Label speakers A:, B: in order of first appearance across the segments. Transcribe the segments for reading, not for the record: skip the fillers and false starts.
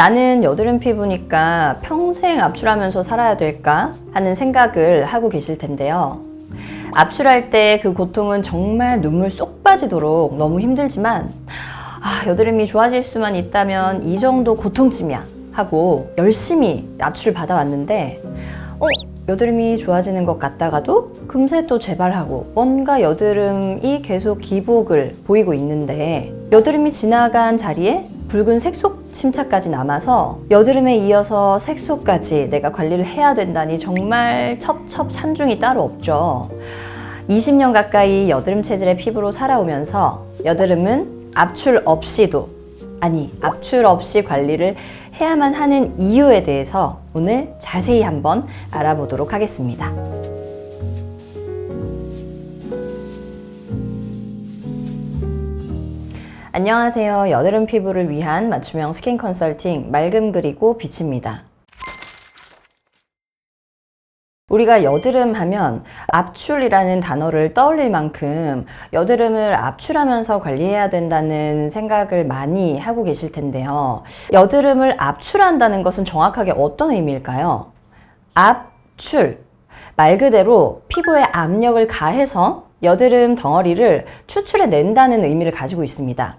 A: 나는 여드름 피부니까 평생 압출하면서 살아야 될까 하는 생각을 하고 계실 텐데요. 압출할 때 그 고통은 정말 눈물 쏙 빠지도록 너무 힘들지만 여드름이 좋아질 수만 있다면 이 정도 고통쯤이야 하고 열심히 압출을 받아왔는데 여드름이 좋아지는 것 같다가도 금세 또 재발하고 뭔가 여드름이 계속 기복을 보이고 있는데 여드름이 지나간 자리에 붉은 색소 침착까지 남아서 여드름에 이어서 색소까지 내가 관리를 해야 된다니 정말 첩첩산중이 따로 없죠. 20년 가까이 여드름 체질의 피부로 살아오면서 여드름은 압출 없이 관리를 해야만 하는 이유에 대해서 오늘 자세히 한번 알아보도록 하겠습니다. 안녕하세요. 여드름 피부를 위한 맞춤형 스킨 컨설팅 맑음 그리고 빛입니다. 우리가 여드름 하면 압출이라는 단어를 떠올릴 만큼 여드름을 압출하면서 관리해야 된다는 생각을 많이 하고 계실 텐데요. 여드름을 압출한다는 것은 정확하게 어떤 의미일까요? 압출, 말 그대로 피부에 압력을 가해서 여드름 덩어리를 추출해낸다는 의미를 가지고 있습니다.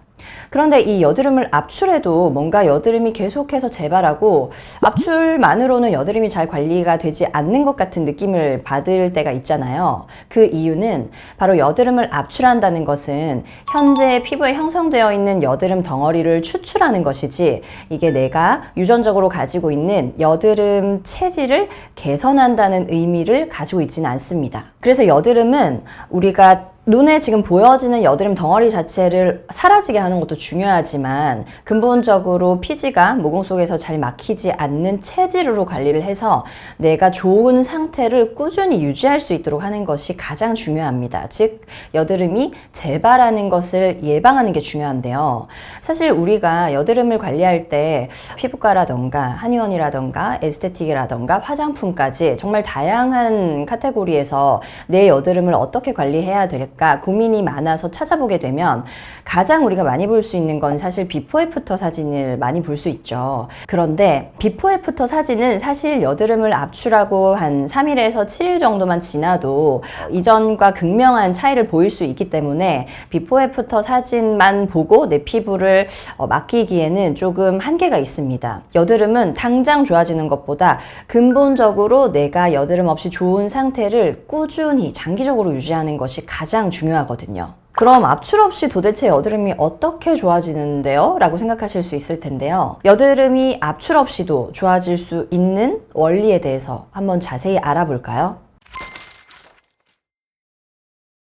A: 그런데 이 여드름을 압출해도 뭔가 여드름이 계속해서 재발하고 압출만으로는 여드름이 잘 관리가 되지 않는 것 같은 느낌을 받을 때가 있잖아요. 그 이유는 바로 여드름을 압출한다는 것은 현재 피부에 형성되어 있는 여드름 덩어리를 추출하는 것이지 이게 내가 유전적으로 가지고 있는 여드름 체질을 개선한다는 의미를 가지고 있지는 않습니다. 그래서 여드름은 우리가 눈에 지금 보여지는 여드름 덩어리 자체를 사라지게 하는 것도 중요하지만 근본적으로 피지가 모공 속에서 잘 막히지 않는 체질로 관리를 해서 내가 좋은 상태를 꾸준히 유지할 수 있도록 하는 것이 가장 중요합니다. 즉 여드름이 재발하는 것을 예방하는 게 중요한데요. 사실 우리가 여드름을 관리할 때 피부과라던가 한의원이라던가 에스테틱이라던가 화장품까지 정말 다양한 카테고리에서 내 여드름을 어떻게 관리해야 될까 고민이 많아서 찾아보게 되면 가장 우리가 많이 볼 수 있는 건 사실 비포 애프터 사진을 많이 볼 수 있죠. 그런데 비포 애프터 사진은 사실 여드름을 압출하고 한 3일에서 7일 정도만 지나도 이전과 극명한 차이를 보일 수 있기 때문에 비포 애프터 사진만 보고 내 피부를 맡기기에는 조금 한계가 있습니다. 여드름은 당장 좋아지는 것보다 근본적으로 내가 여드름 없이 좋은 상태를 꾸준히 장기적으로 유지하는 것이 가장 중요하거든요. 그럼 압출 없이 도대체 여드름이 어떻게 좋아지는데요? 라고 생각하실 수 있을 텐데요. 여드름이 압출 없이도 좋아질 수 있는 원리에 대해서 한번 자세히 알아볼까요?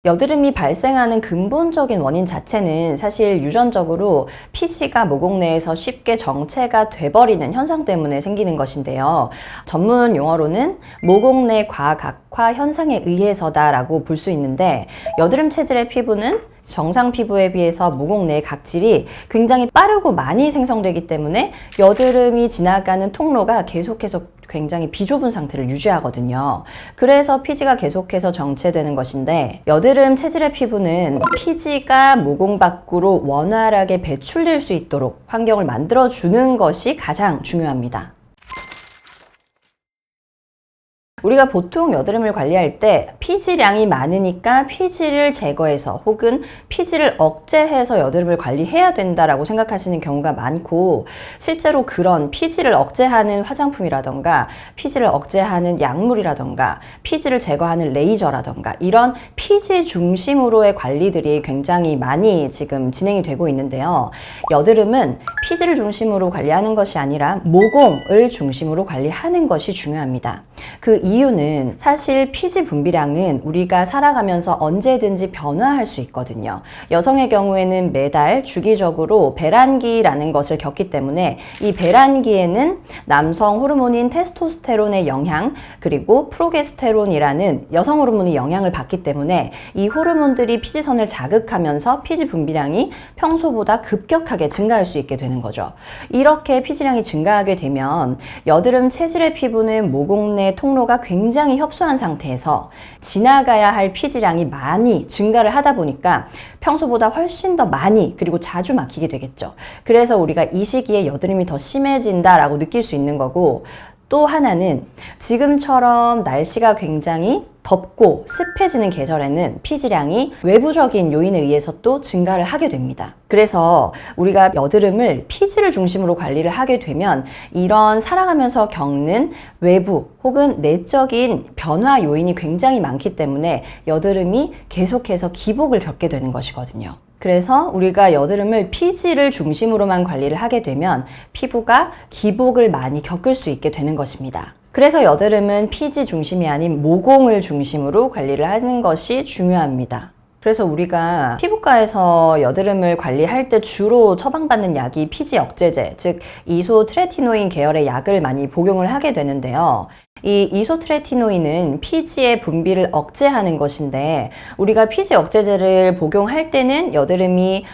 A: 여드름이 발생하는 근본적인 원인 자체는 사실 유전적으로 피지가 모공 내에서 쉽게 정체가 돼버리는 현상 때문에 생기는 것인데요. 전문 용어로는 모공 내 과각화 현상에 의해서다라고 볼 수 있는데 여드름 체질의 피부는 정상 피부에 비해서 모공 내 각질이 굉장히 빠르고 많이 생성되기 때문에 여드름이 지나가는 통로가 계속해서 굉장히 비좁은 상태를 유지하거든요. 그래서 피지가 계속해서 정체되는 것인데 여드름 체질의 피부는 피지가 모공 밖으로 원활하게 배출될 수 있도록 환경을 만들어주는 것이 가장 중요합니다. 우리가 보통 여드름을 관리할 때 피지량이 많으니까 피지를 제거해서 혹은 피지를 억제해서 여드름을 관리해야 된다라고 생각하시는 경우가 많고 실제로 그런 피지를 억제하는 화장품이라던가 피지를 억제하는 약물이라던가 피지를 제거하는 레이저라던가 이런 피지 중심으로의 관리들이 굉장히 많이 지금 진행이 되고 있는데요. 여드름은 피지를 중심으로 관리하는 것이 아니라 모공을 중심으로 관리하는 것이 중요합니다. 그 이유는 사실 피지 분비량은 우리가 살아가면서 언제든지 변화할 수 있거든요. 여성의 경우에는 매달 주기적으로 배란기라는 것을 겪기 때문에 이 배란기에는 남성 호르몬인 테스토스테론의 영향 그리고 프로게스테론이라는 여성 호르몬의 영향을 받기 때문에 이 호르몬들이 피지선을 자극하면서 피지 분비량이 평소보다 급격하게 증가할 수 있게 되는 거죠. 이렇게 피지량이 증가하게 되면 여드름 체질의 피부는 모공 내 모공의 통로가 굉장히 협소한 상태에서 지나가야 할 피지량이 많이 증가를 하다 보니까 평소보다 훨씬 더 많이 그리고 자주 막히게 되겠죠. 그래서 우리가 이 시기에 여드름이 더 심해진다라고 느낄 수 있는 거고, 또 하나는 지금처럼 날씨가 굉장히 덥고 습해지는 계절에는 피지량이 외부적인 요인에 의해서 또 증가를 하게 됩니다. 그래서 우리가 여드름을 피지를 중심으로 관리를 하게 되면 이런 살아가면서 겪는 외부 혹은 내적인 변화 요인이 굉장히 많기 때문에 여드름이 계속해서 기복을 겪게 되는 것이거든요. 그래서 우리가 여드름을 피지를 중심으로만 관리를 하게 되면 피부가 기복을 많이 겪을 수 있게 되는 것입니다. 그래서 여드름은 피지 중심이 아닌 모공을 중심으로 관리를 하는 것이 중요합니다. 그래서 우리가 피부과에서 여드름을 관리할 때 주로 처방받는 약이 피지 억제제, 즉 이소트레티노인 계열의 약을 많이 복용을 하게 되는데요. 이 이소트레티노인은 피지의 분비를 억제하는 것인데, 우리가 피지 억제제를 복용할 때는 여드름이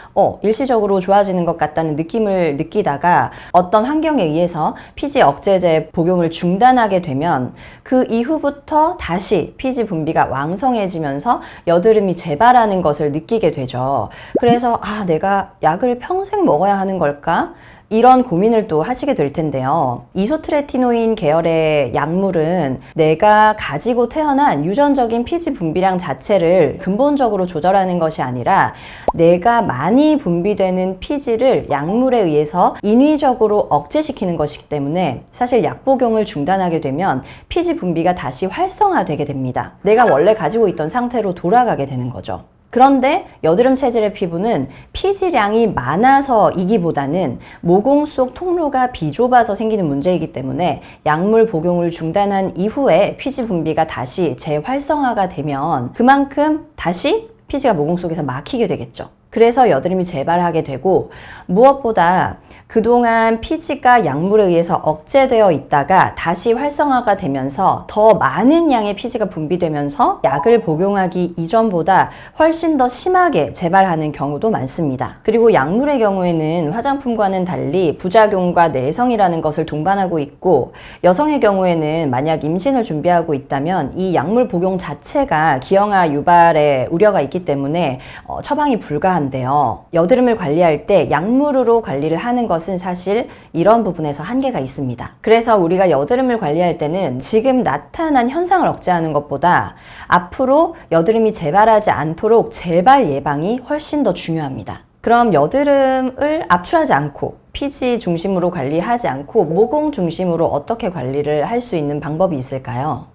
A: 일시적으로 좋아지는 것 같다는 느낌을 느끼다가 어떤 환경에 의해서 피지 억제제 복용을 중단하게 되면 그 이후부터 다시 피지 분비가 왕성해지면서 여드름이 재발하는 것을 느끼게 되죠. 그래서 내가 약을 평생 먹어야 하는 걸까? 이런 고민을 또 하시게 될 텐데요. 이소트레티노인 계열의 약물은 내가 가지고 태어난 유전적인 피지 분비량 자체를 근본적으로 조절하는 것이 아니라 내가 많이 분비되는 피지를 약물에 의해서 인위적으로 억제시키는 것이기 때문에 사실 약 복용을 중단하게 되면 피지 분비가 다시 활성화되게 됩니다. 내가 원래 가지고 있던 상태로 돌아가게 되는 거죠. 그런데 여드름 체질의 피부는 피지량이 많아서이기보다는 모공 속 통로가 비좁아서 생기는 문제이기 때문에 약물 복용을 중단한 이후에 피지 분비가 다시 재활성화가 되면 그만큼 다시 피지가 모공 속에서 막히게 되겠죠. 그래서 여드름이 재발하게 되고, 무엇보다 그동안 피지가 약물에 의해서 억제되어 있다가 다시 활성화가 되면서 더 많은 양의 피지가 분비되면서 약을 복용하기 이전보다 훨씬 더 심하게 재발하는 경우도 많습니다. 그리고 약물의 경우에는 화장품과는 달리 부작용과 내성이라는 것을 동반하고 있고, 여성의 경우에는 만약 임신을 준비하고 있다면 이 약물 복용 자체가 기형아 유발의 우려가 있기 때문에 처방이 불가합니다. 한데요. 여드름을 관리할 때 약물로 관리를 하는 것은 사실 이런 부분에서 한계가 있습니다. 그래서 우리가 여드름을 관리할 때는 지금 나타난 현상을 억제하는 것보다 앞으로 여드름이 재발하지 않도록 재발 예방이 훨씬 더 중요합니다. 그럼 여드름을 압출하지 않고 피지 중심으로 관리하지 않고 모공 중심으로 어떻게 관리를 할 수 있는 방법이 있을까요?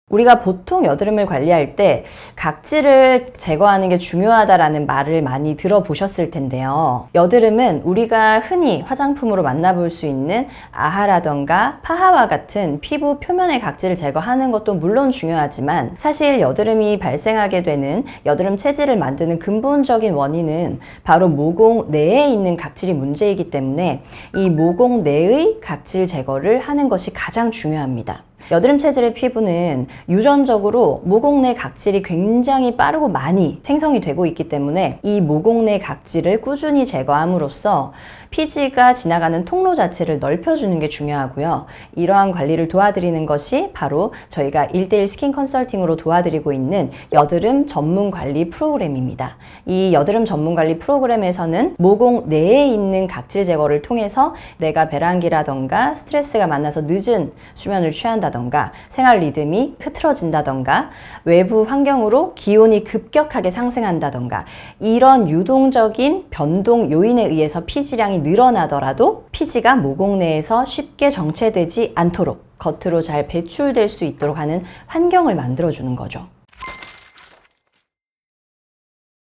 A: 우리가 보통 여드름을 관리할 때 각질을 제거하는 게 중요하다라는 말을 많이 들어보셨을 텐데요. 여드름은 우리가 흔히 화장품으로 만나볼 수 있는 아하라던가 파하와 같은 피부 표면의 각질을 제거하는 것도 물론 중요하지만 사실 여드름이 발생하게 되는 여드름 체질을 만드는 근본적인 원인은 바로 모공 내에 있는 각질이 문제이기 때문에 이 모공 내의 각질 제거를 하는 것이 가장 중요합니다. 여드름 체질의 피부는 유전적으로 모공 내 각질이 굉장히 빠르고 많이 생성이 되고 있기 때문에 이 모공 내 각질을 꾸준히 제거함으로써 피지가 지나가는 통로 자체를 넓혀주는 게 중요하고요. 이러한 관리를 도와드리는 것이 바로 저희가 1:1 스킨 컨설팅으로 도와드리고 있는 여드름 전문 관리 프로그램입니다. 이 여드름 전문 관리 프로그램에서는 모공 내에 있는 각질 제거를 통해서 내가 배란기라던가 스트레스가 많아서 늦은 수면을 취한다던가 생활 리듬이 흐트러진다던가 외부 환경으로 기온이 급격하게 상승한다던가 이런 유동적인 변동 요인에 의해서 피지량이 늘어나더라도 피지가 모공 내에서 쉽게 정체되지 않도록 겉으로 잘 배출될 수 있도록 하는 환경을 만들어주는 거죠.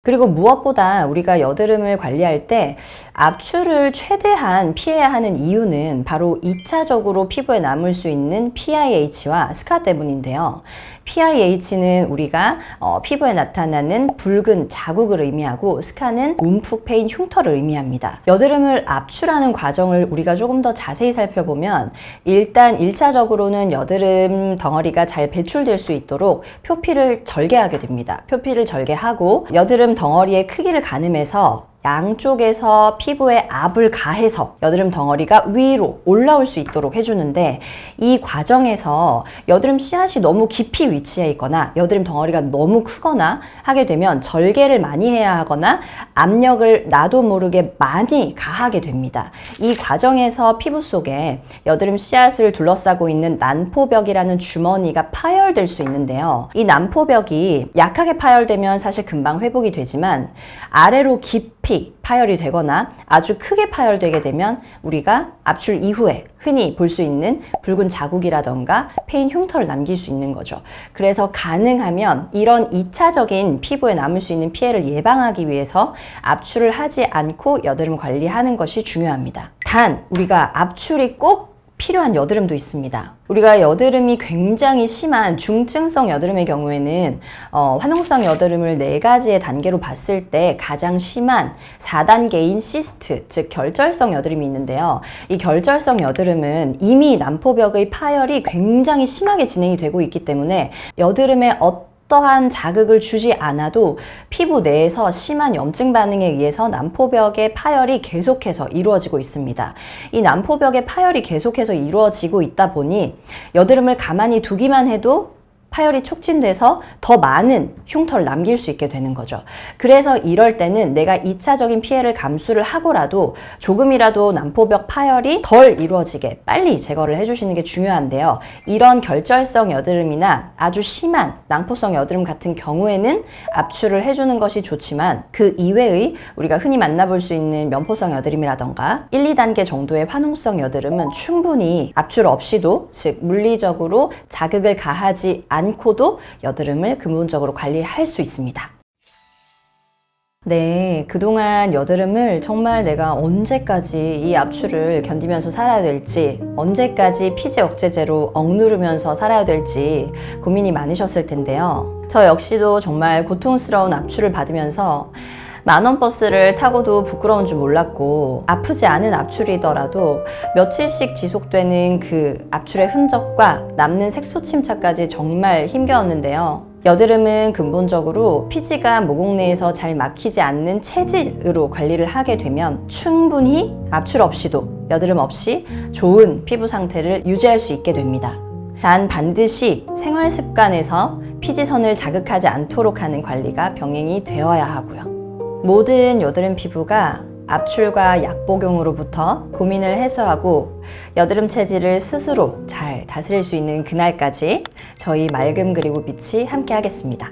A: 그리고 무엇보다 우리가 여드름을 관리할 때 압출을 최대한 피해야 하는 이유는 바로 2차적으로 피부에 남을 수 있는 PIH와 스카 때문인데요. PIH는 우리가 피부에 나타나는 붉은 자국을 의미하고 스카는 움푹 패인 흉터를 의미합니다. 여드름을 압출하는 과정을 우리가 조금 더 자세히 살펴보면 일단 1차적으로는 여드름 덩어리가 잘 배출될 수 있도록 표피를 절개하게 됩니다. 표피를 절개하고 여드름 덩어리의 크기를 가늠해서 양쪽에서 피부에 압을 가해서 여드름 덩어리가 위로 올라올 수 있도록 해주는데, 이 과정에서 여드름 씨앗이 너무 깊이 위치해 있거나 여드름 덩어리가 너무 크거나 하게 되면 절개를 많이 해야 하거나 압력을 나도 모르게 많이 가하게 됩니다. 이 과정에서 피부 속에 여드름 씨앗을 둘러싸고 있는 난포벽이라는 주머니가 파열될 수 있는데요. 이 난포벽이 약하게 파열되면 사실 금방 회복이 되지만, 아래로 깊이 파열이 되거나 아주 크게 파열되게 되면 우리가 압출 이후에 흔히 볼 수 있는 붉은 자국이라던가 패인 흉터를 남길 수 있는 거죠. 그래서 가능하면 이런 2차적인 피부에 남을 수 있는 피해를 예방하기 위해서 압출을 하지 않고 여드름 관리하는 것이 중요합니다. 단, 우리가 압출이 꼭 필요한 여드름도 있습니다. 우리가 여드름이 굉장히 심한 중증성 여드름의 경우에는 화농성 여드름을 4가지의 단계로 봤을 때 가장 심한 4단계인 시스트, 즉 결절성 여드름이 있는데요. 이 결절성 여드름은 이미 난포벽의 파열이 굉장히 심하게 진행이 되고 있기 때문에 여드름에 어떠한 자극을 주지 않아도 피부 내에서 심한 염증 반응에 의해서 난포벽의 파열이 계속해서 이루어지고 있습니다. 이 난포벽의 파열이 계속해서 이루어지고 있다 보니 여드름을 가만히 두기만 해도 파열이 촉진돼서 더 많은 흉터를 남길 수 있게 되는 거죠. 그래서 이럴 때는 내가 2차적인 피해를 감수를 하고라도 조금이라도 난포벽 파열이 덜 이루어지게 빨리 제거를 해주시는 게 중요한데요. 이런 결절성 여드름이나 아주 심한 낭포성 여드름 같은 경우에는 압출을 해주는 것이 좋지만, 그 이외의 우리가 흔히 만나볼 수 있는 면포성 여드름이라던가 1, 2단계 정도의 화농성 여드름은 충분히 압출 없이도, 즉 물리적으로 자극을 가하지 않고도 여드름을 근본적으로 관리할 수 있습니다. 네, 그동안 여드름을 정말 내가 언제까지 이 압출을 견디면서 살아야 될지, 언제까지 피지 억제제로 억누르면서 살아야 될지 고민이 많으셨을 텐데요. 저 역시도 정말 고통스러운 압출을 받으면서 만원 버스를 타고도 부끄러운 줄 몰랐고, 아프지 않은 압출이더라도 며칠씩 지속되는 그 압출의 흔적과 남는 색소 침착까지 정말 힘겨웠는데요. 여드름은 근본적으로 피지가 모공 내에서 잘 막히지 않는 체질으로 관리를 하게 되면 충분히 압출 없이도 여드름 없이 좋은 피부 상태를 유지할 수 있게 됩니다. 단 반드시 생활 습관에서 피지선을 자극하지 않도록 하는 관리가 병행이 되어야 하고요. 모든 여드름 피부가 압출과 약 복용으로부터 고민을 해소하고 여드름 체질을 스스로 잘 다스릴 수 있는 그날까지 저희 맑음 그리고 빛이 함께 하겠습니다.